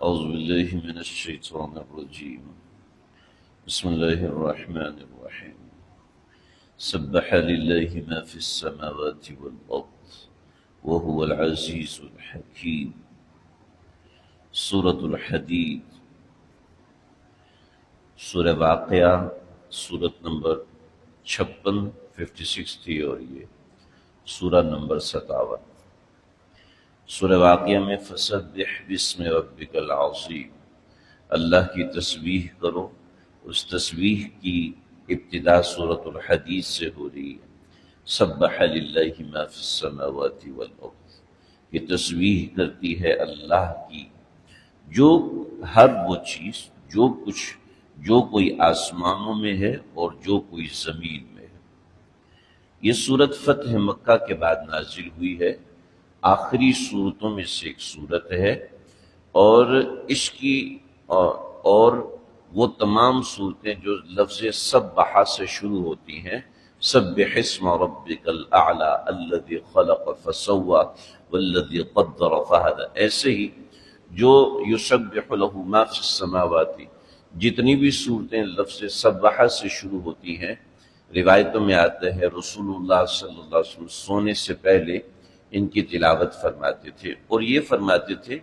أعوذ بالله من الشيطان الرجيم. بسم الله الرحمن الرحيم. سبح لله ما في السماوات والأرض وهو العزيز الحكيم. سورة الحدید، سورہ واقعہ، سورت نمبر 56 تھی اور یہ سورہ نمبر 57۔ سورہ واقعہ میں فسبح باسم ربک العظیم، اللہ کی تسبیح کرو۔ اس تسبیح کی ابتدا سورۃ الحدید سے ہو رہی ہے۔ سبح للہ ما فی السماوات والارض، یہ تسبیح کرتی ہے اللہ کی جو ہر وہ چیز، جو کوئی آسمانوں میں ہے اور جو کوئی زمین میں ہے۔ یہ سورت فتح مکہ کے بعد نازل ہوئی ہے، آخری صورتوں میں سے ایک صورت ہے، اور اس کی اور وہ تمام صورتیں جو لفظ سبح سے شروع ہوتی ہیں، سبح اسم ربک الاعلی الذی خلق فسوی والذی قدر فہدی، ایسے ہی جو یسبح لہ ما فی السماوات، جتنی بھی صورتیں لفظ سبح سے شروع ہوتی ہیں، روایتوں میں آتا ہے رسول اللہ صلی اللہ علیہ وسلم سونے سے پہلے ان کی تلاوت فرماتے تھے، اور یہ فرماتے تھے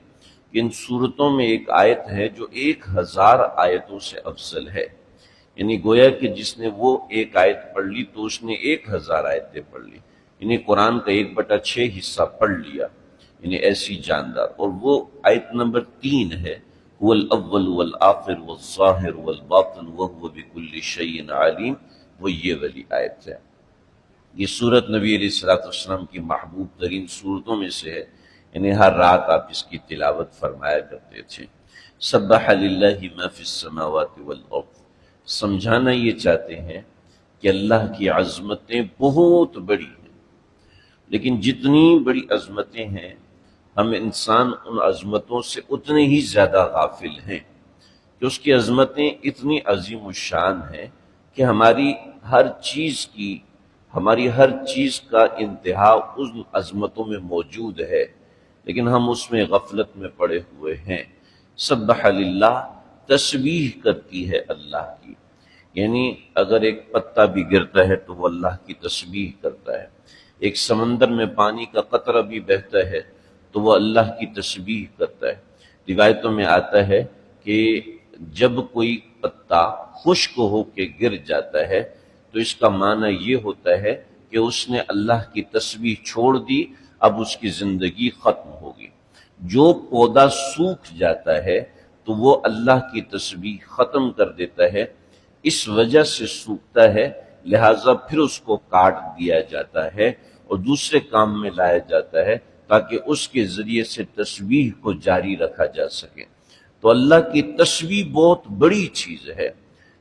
کہ ان صورتوں میں ایک آیت ہے جو 1000 آیتوں سے افضل ہے، یعنی گویا کہ جس نے وہ ایک آیت پڑھ لی تو اس نے 1000 آیتیں پڑھ لی، یعنی قرآن کا 1/6 حصہ پڑھ لیا، یعنی ایسی جاندار۔ اور وہ آیت نمبر 3 ہے، هو الاول والآخر والظاہر والباطن وهو بكل شیء علیم، وہ یہ والی آیت ہے۔ یہ سورت نبی علیہ السلام کی محبوب ترین صورتوں میں سے ہے، یعنی ہر رات آپ اس کی تلاوت فرمایا کرتے تھے۔ سبح للہ ما فی السماوات والارض، سمجھانا یہ چاہتے ہیں کہ اللہ کی عظمتیں بہت بڑی ہیں، لیکن جتنی بڑی عظمتیں ہیں ہم انسان ان عظمتوں سے اتنے ہی زیادہ غافل ہیں کہ اس کی عظمتیں اتنی عظیم الشان ہیں کہ ہماری ہر چیز کا انتہا ان عظمتوں میں موجود ہے، لیکن ہم اس میں غفلت میں پڑے ہوئے ہیں۔ سبح للہ، تسبیح کرتی ہے اللہ کی، یعنی اگر ایک پتا بھی گرتا ہے تو وہ اللہ کی تسبیح کرتا ہے، ایک سمندر میں پانی کا قطرہ بھی بہتا ہے تو وہ اللہ کی تسبیح کرتا ہے۔ روایتوں میں آتا ہے کہ جب کوئی پتا خشک ہو کے گر جاتا ہے تو اس کا معنی یہ ہوتا ہے کہ اس نے اللہ کی تسبیح چھوڑ دی، اب اس کی زندگی ختم ہوگی۔ جو پودا سوکھ جاتا ہے تو وہ اللہ کی تسبیح ختم کر دیتا ہے، اس وجہ سے سوکھتا ہے، لہٰذا پھر اس کو کاٹ دیا جاتا ہے اور دوسرے کام میں لایا جاتا ہے تاکہ اس کے ذریعے سے تسبیح کو جاری رکھا جا سکے۔ تو اللہ کی تسبیح بہت بڑی چیز ہے،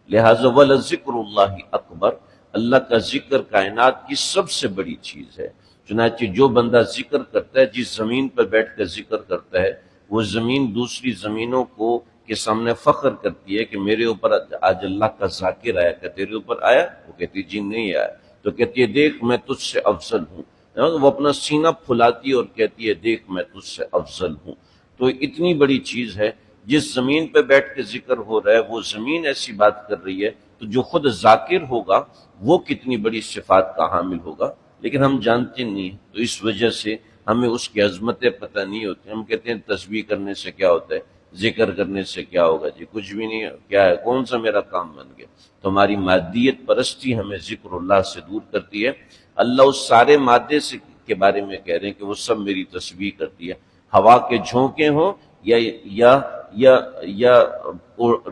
لہٰذا وَلَذِكْرُ اللَّهِ اکبر، اللہ کا ذکر کائنات کی سب سے بڑی چیز ہے۔ چنانچہ جو بندہ ذکر کرتا ہے، جس زمین پر بیٹھ کر ذکر کرتا ہے، وہ زمین دوسری زمینوں کے سامنے فخر کرتی ہے کہ میرے اوپر آج اللہ کا ذاکر آیا، کہ تیرے اوپر آیا؟ وہ کہتی جی نہیں آیا، تو کہتی ہے دیکھ میں تجھ سے افضل ہوں، وہ اپنا سینہ پھلاتی اور کہتی ہے دیکھ میں تجھ سے افضل ہوں۔ تو اتنی بڑی چیز ہے، جس زمین پہ بیٹھ کے ذکر ہو رہا ہے وہ زمین ایسی بات کر رہی ہے، تو جو خود ذاکر ہوگا وہ کتنی بڑی صفات کا حامل ہوگا، لیکن ہم جانتے نہیں ہیں، تو اس وجہ سے ہمیں اس کی عظمتیں پتہ نہیں ہوتی۔ ہم کہتے ہیں تسبیح کرنے سے کیا ہوتا ہے، ذکر کرنے سے کیا ہوگا، جی کچھ بھی نہیں، کیا ہے، کون سا میرا کام بن گیا۔ تو ہماری مادیت پرستی ہمیں ذکر اللہ سے دور کرتی ہے۔ اللہ اس سارے مادے کے بارے میں کہہ رہے ہیں کہ وہ سب میری تسبیح کرتی ہے، ہوا کے جھونکے ہوں یا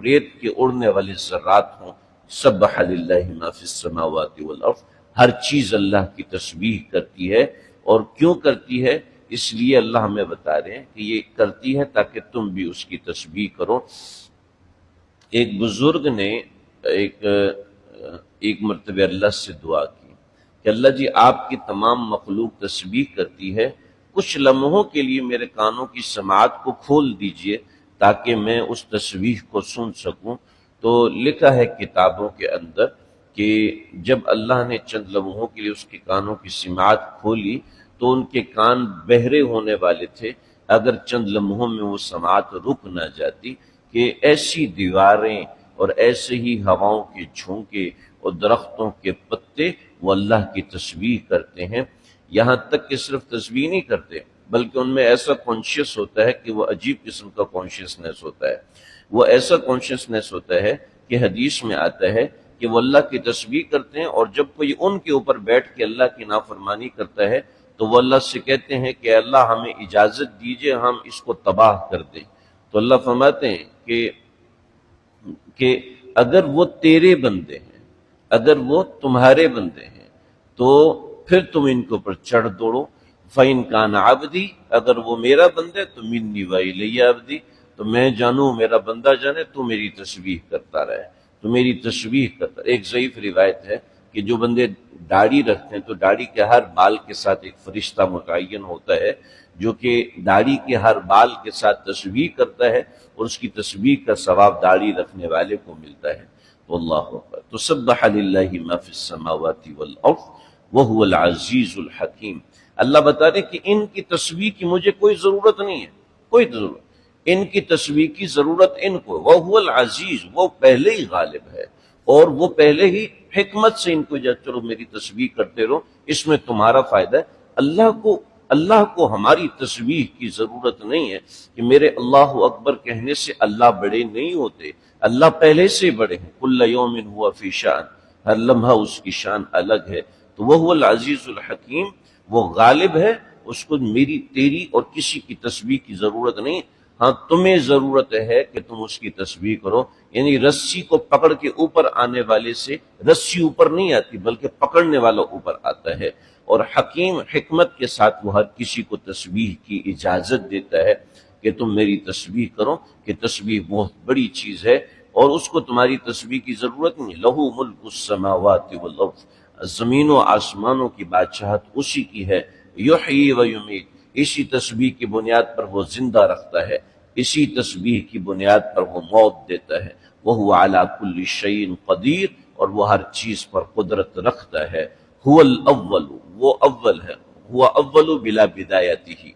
ریت کے اڑنے والے ذرات ہوں، سبح للہ ما فی السماوات والارض، ہر چیز اللہ کی تسبیح کرتی ہے۔ اور کیوں کرتی ہے؟ اس لیے اللہ ہمیں بتا رہے ہیں کہ یہ کرتی ہے تاکہ تم بھی اس کی تسبیح کرو۔ ایک بزرگ نے ایک مرتبہ اللہ سے دعا کی کہ اللہ جی آپ کی تمام مخلوق تسبیح کرتی ہے، کچھ لمحوں کے لیے میرے کانوں کی سماعت کو کھول دیجئے تاکہ میں اس تسبیح کو سن سکوں۔ تو لکھا ہے کتابوں کے اندر کہ جب اللہ نے چند لمحوں کے لیے اس کے کانوں کی سماعت کھولی تو ان کے کان بہرے ہونے والے تھے، اگر چند لمحوں میں وہ سماعت رک نہ جاتی کہ ایسی دیواریں اور ایسے ہی ہواؤں کے جھونکے اور درختوں کے پتے وہ اللہ کی تسبیح کرتے ہیں، یہاں تک کہ صرف تسبیح نہیں کرتے بلکہ ان میں ایسا کانشیس ہوتا ہے کہ وہ عجیب قسم کا کانشیسنس ہوتا ہے، وہ ایسا کانشیسنس ہوتا ہے کہ حدیث میں آتا ہے کہ وہ اللہ کی تسبیح کرتے ہیں، اور جب کوئی ان کے اوپر بیٹھ کے اللہ کی نافرمانی کرتا ہے تو وہ اللہ سے کہتے ہیں کہ اللہ ہمیں اجازت دیجئے ہم اس کو تباہ کر دیں۔ تو اللہ فرماتے ہیں کہ اگر وہ تیرے بندے ہیں، اگر وہ تمہارے بندے ہیں تو پھر تم ان کے اوپر چڑھ دوڑو۔ فَإِن كَانَ عَبْدِي، اگر وہ میرا بندہ ہے تو مِنِّي وَإِلَيَّ عَبْدِي، تو میں جانوں میرا بندہ جانے تو میری تسبیح کرتا رہے، تو میری تسبیح کرتا رہے۔ ایک ضعیف روایت ہے کہ جو بندے داڑھی رکھتے ہیں تو داڑھی کے ہر بال کے ساتھ ایک فرشتہ متعین ہوتا ہے جو کہ داڑھی کے ہر بال کے ساتھ تسبیح کرتا ہے، اور اس کی تسبیح کا ثواب داڑھی رکھنے والے کو ملتا ہے۔ واللہ اکبر۔ تو سبح للہ ما فی السماوات والارض وہو العزیز الحکیم۔ اللہ بتا رہے کہ ان کی تسبیح کی مجھے کوئی ضرورت نہیں ہے، کوئی ضرورت، ان کی تسبیح کی ضرورت ان کو، وہو العزیز، وہ پہلے ہی غالب ہے، اور وہ پہلے ہی حکمت سے ان کو چلو میری تسبیح کرتے رہو، اس میں تمہارا فائدہ ہے۔ اللہ کو ہماری تسبیح کی ضرورت نہیں ہے کہ میرے اللہ اکبر کہنے سے اللہ بڑے نہیں ہوتے، اللہ پہلے سے بڑے ہیں۔ کل یوم ہوا فی شان، ہر لمحہ اس کی شان الگ ہے۔ تو وہ العزیز الحکیم، وہ غالب ہے، اس کو میری تیری اور کسی کی تسبیح کی ضرورت نہیں۔ ہاں تمہیں ضرورت ہے کہ تم اس کی تسبیح کرو، یعنی رسی کو پکڑ کے اوپر آنے والے سے رسی اوپر نہیں آتی بلکہ پکڑنے والا اوپر آتا ہے، اور حکیم حکمت کے ساتھ وہ ہر کسی کو تسبیح کی اجازت دیتا ہے کہ تم میری تسبیح کرو، کہ تسبیح بہت بڑی چیز ہے اور اس کو تمہاری تسبیح کی ضرورت نہیں۔ لہو ملک السماوات والارض، زمین و آسمانوں کی بادشاہت اسی کی ہے۔ یحیی و یمیت، اسی تسبیح کی بنیاد پر وہ زندہ رکھتا ہے، اسی تسبیح کی بنیاد پر وہ موت دیتا ہے۔ وہو علی کل شیء قدیر، اور وہ ہر چیز پر قدرت رکھتا ہے۔ هو الاول، وہ اول ہے، هو اول بلا بدایتہ،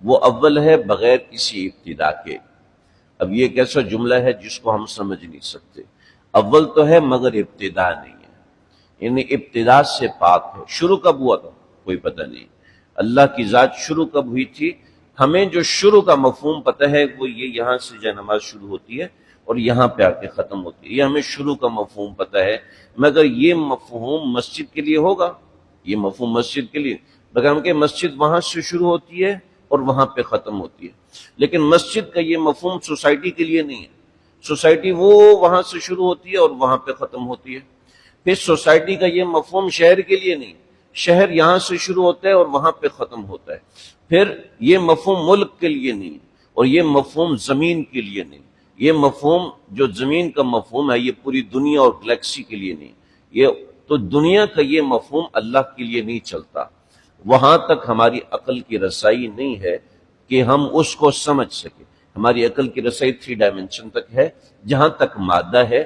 وہ اول ہے بغیر کسی ابتدا کے۔ اب یہ ایک ایسا جملہ ہے جس کو ہم سمجھ نہیں سکتے، اول تو ہے مگر ابتدا نہیں ہے، یعنی ابتدا سے پاک ہے۔ شروع کب ہوا تھا کوئی پتہ نہیں، اللہ کی ذات شروع کب ہوئی تھی؟ ہمیں جو شروع کا مفہوم پتہ ہے وہ یہ یہاں سے جو نماز شروع ہوتی ہے اور یہاں پہ آ کے ختم ہوتی ہے، یہ ہمیں شروع کا مفہوم پتہ ہے، مگر یہ مفہوم مسجد کے لیے ہوگا، یہ مفہوم مسجد کے لیے، مگر ہم کہ مسجد وہاں سے شروع ہوتی ہے اور وہاں پہ ختم ہوتی ہے، لیکن مسجد کا یہ مفہوم سوسائٹی کے لیے نہیں ہے۔ سوسائٹی وہ وہاں سے شروع ہوتی ہے اور وہاں پہ ختم ہوتی ہے۔ پھر سوسائٹی کا یہ مفہوم شہر کے لیے نہیں، شہر یہاں سے شروع ہوتا ہے اور وہاں پہ ختم ہوتا ہے۔ پھر یہ مفہوم ملک کے لیے نہیں، اور یہ مفہوم زمین کے لیے نہیں، یہ مفہوم جو زمین کا مفہوم ہے یہ پوری دنیا اور گلیکسی کے لیے نہیں، یہ تو دنیا کا یہ مفہوم اللہ کے لیے نہیں چلتا۔ وہاں تک ہماری عقل کی رسائی نہیں ہے کہ ہم اس کو سمجھ سکیں۔ ہماری عقل کی رسائی 3 ڈائمنشن تک ہے، جہاں تک مادہ ہے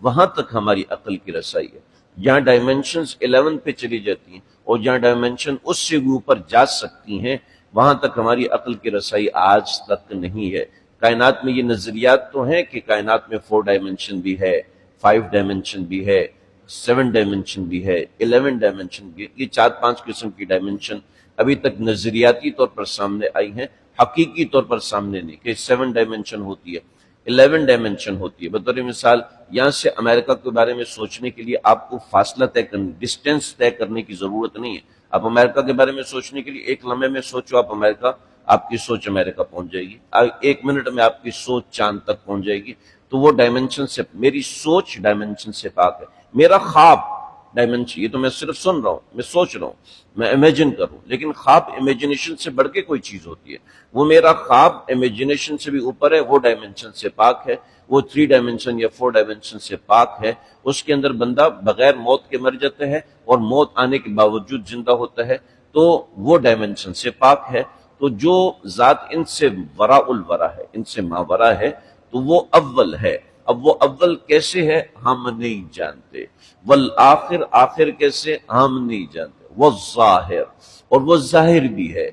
وہاں تک ہماری عقل کی رسائی ہے۔ جہاں ڈائمنشنز 11 پہ چلی جاتی ہیں اور جہاں ڈائمنشن اس سے اوپر جا سکتی ہیں وہاں تک ہماری عقل کی رسائی آج تک نہیں ہے۔ کائنات میں یہ نظریات تو ہیں کہ کائنات میں 4 ڈائمنشن بھی ہے، 5 ڈائمنشن بھی ہے، 7 ڈائمنشن بھی ہے، 11 ڈائمنشن بھی ہے، یہ 4-5 قسم کی ڈائمنشن ابھی تک نظریاتی طور پر سامنے آئی ہیں، حقیقی طور پر سامنے نہیں کہ 7 ڈائمنشن ہوتی ہے، 11 ڈائمنشن ہوتی ہے۔ بطور مثال یہاں سے امریکہ کے بارے میں سوچنے کے لیے آپ کو فاصلہ طے کرنے، ڈسٹینس طے کرنے کی ضرورت نہیں ہے۔ آپ امریکہ کے بارے میں سوچنے کے لیے ایک لمحے میں سوچو آپ امریکہ، آپ کی سوچ امریکہ پہنچ جائے گی، 1 منٹ میں آپ کی سوچ چاند تک پہنچ جائے گی۔ تو وہ ڈائمنشن سے، میری سوچ ڈائمنشن سے پاک ہے۔ میرا خواب ڈائمنشن، یہ تو میں صرف سن رہا ہوں، میں سوچ رہا ہوں، میں امیجن کر رہا ہوں، لیکن خواب امیجنیشن سے بڑھ کے کوئی چیز ہوتی ہے۔ وہ میرا خواب امیجنیشن سے بھی اوپر ہے، وہ ڈائمنشن سے پاک ہے، وہ 3 ڈائمنشن یا 4 ڈائمنشن سے پاک ہے۔ اس کے اندر بندہ بغیر موت کے مر جاتا ہے اور موت آنے کے باوجود زندہ ہوتا ہے، تو وہ ڈائمنشن سے پاک ہے۔ تو جو ذات ان سے وراء الورا ہے، ان سے ماورا ہے، تو وہ اول ہے۔ اب وہ اول کیسے ہے ہم نہیں جانتے، والآخر، آخر کیسے ہم نہیں جانتے، والظاہر، اور وہ ظاہر بھی ہے۔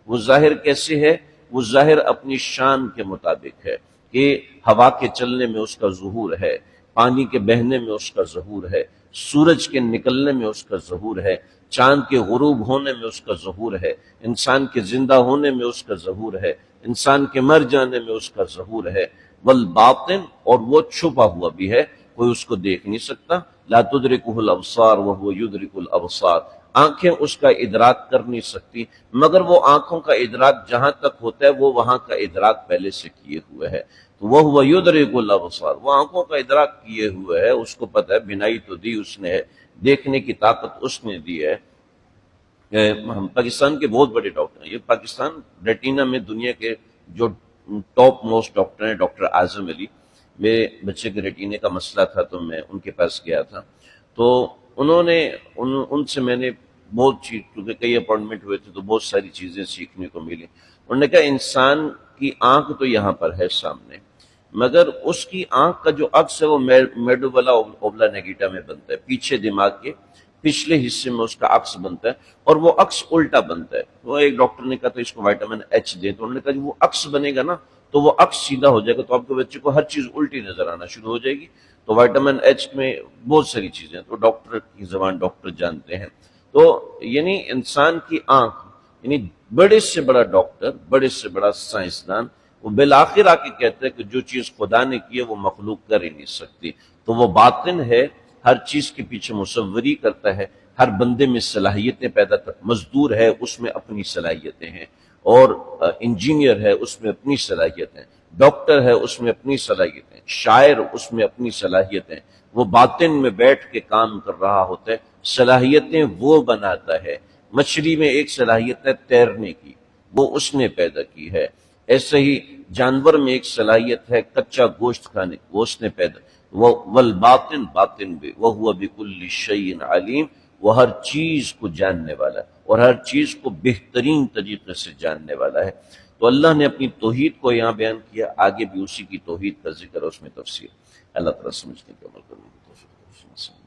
وہ ظاہر کیسے ہے؟ وہ ظاہر اپنی شان کے مطابق ہے کہ ہوا کے چلنے میں اس کا ظہور ہے، پانی کے بہنے میں اس کا ظہور ہے، سورج کے نکلنے میں اس کا ظہور ہے، چاند کے غروب ہونے میں اس کا ظہور ہے، انسان کے زندہ ہونے میں اس کا ظہور ہے، انسان کے مر جانے میں اس کا ظہور ہے، والباطن، اور وہ چھپا ہوا بھی ہے، کوئی اس کو دیکھ نہیں سکتا، لا تدرکہ الابصار وہو یدرک الابصار، آنکھیں اس کا ادراک کر نہیں سکتی، مگر وہ آنکھوں کا ادراک جہاں تک ہوتا ہے وہ وہاں کا ادراک پہلے سے کیے ہوئے ہے، تو وہ یدرک الابصار، وہ آنکھوں کا ادراک کیے ہوئے ہے، اس کو پتہ ہے، بینائی تو دی اس نے ہے، دیکھنے کی طاقت اس نے دی ہے۔ ہم پاکستان کے بہت بڑے ڈاکٹر ہیں، یہ پاکستان ریٹینا میں دنیا کے جو ٹاپ موسٹ ڈاکٹر ہیں، ڈاکٹر اعظم علی، میرے بچے کے ریٹینے کا مسئلہ تھا تو میں ان کے پاس گیا تھا، تو انہوں نے ان سے میں نے بہت چیز، کیونکہ کئی اپوائنٹمنٹ ہوئے تھے تو بہت ساری چیزیں سیکھنے کو ملی۔ انہوں نے کہا انسان کی آنکھ تو یہاں پر ہے سامنے، مگر اس کی آنکھ کا جو عکس ہے وہ میڈولا اوبلا نیگیٹا میں بنتا ہے، پیچھے دماغ کے پچھلے حصے میں اس کا عکس بنتا ہے، اور وہ عکس الٹا بنتا ہے۔ وہ ایک ڈاکٹر نے کہا تھا اس کو وائٹامن ایچ دے، تو انہوں نے کہا جی وہ عکس بنے گا نا تو وہ عکس سیدھا ہو جائے گا، تو آپ کے بچے کو ہر چیز الٹی نظر آنا شروع ہو جائے گی۔ تو وائٹامن ایچ میں بہت ساری چیزیں، تو ڈاکٹر کی زبان ڈاکٹر جانتے ہیں۔ تو یعنی انسان کی آنکھ، یعنی بڑے سے بڑا ڈاکٹر، بڑے سے بڑا سائنسدان، وہ بالآخر آ کے کہتا ہے کہ جو چیز خدا نے کی ہے وہ مخلوق کر ہی نہیں سکتی، تو وہ باطن ہے، ہر چیز کے پیچھے مصوری کرتا ہے، ہر بندے میں صلاحیتیں پیدا کرتا، مزدور ہے اس میں اپنی صلاحیتیں ہیں، اور انجینئر ہے اس میں اپنی صلاحیتیں، ڈاکٹر ہے اس میں اپنی صلاحیتیں، شاعر اس میں اپنی صلاحیتیں، وہ باطن میں بیٹھ کے کام کر رہا ہوتا ہے، صلاحیتیں وہ بناتا ہے۔ مچھلی میں ایک صلاحیت ہے تیرنے کی، وہ اس نے پیدا کی ہے، ایسے ہی جانور میں ایک صلاحیت ہے کچا گوشت کھانے، وہ اس نے پیدا، وہ والباطن، باطن بھی، وہو بکل شیء علیم، وہ ہر چیز کو جاننے والا ہے اور ہر چیز کو بہترین طریقے سے جاننے والا ہے۔ تو اللہ نے اپنی توحید کو یہاں بیان کیا، آگے بھی اسی کی توحید کا ذکر ہے، اس میں تفصیل۔ اللہ تعالیٰ سمجھنے کے عمل کرنے کی توفیق۔